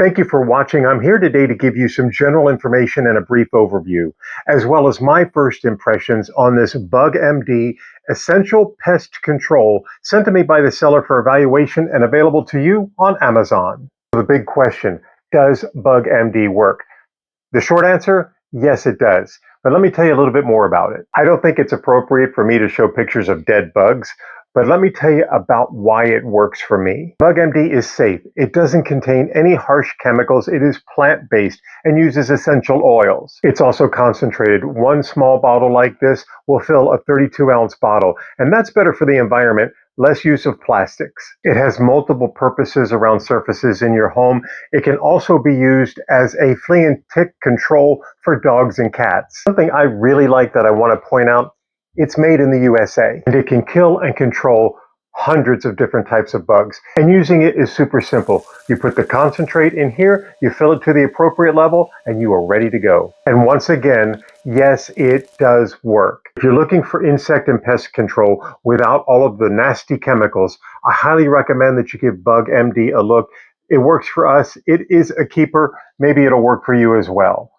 Thank you for watching. I'm here today to give you some general information and a brief overview, as well as my first impressions on this BugMD Essential Pest Control sent to me by the seller for evaluation and available to you on Amazon. The big question, does BugMD work? The short answer, yes it does. But let me tell you a little bit more about it. I don't think it's appropriate for me to show pictures of dead bugs, but let me tell you about why it works for me. BugMD is safe. It doesn't contain any harsh chemicals. It is plant-based and uses essential oils. It's also concentrated. One small bottle like this will fill a 32-ounce bottle, and that's better for the environment. Less use of plastics. It has multiple purposes around surfaces in your home. It can also be used as a flea and tick control for dogs and cats. Something I really like that I want to point out, it's made in the USA, and it can kill and control hundreds of different types of bugs. And using it is super simple. You put the concentrate in here, you fill it to the appropriate level, and you are ready to go. And once again, yes, it does work. If you're looking for insect and pest control without all of the nasty chemicals, I highly recommend that you give BugMD a look. It works for us. It is a keeper. Maybe it'll work for you as well.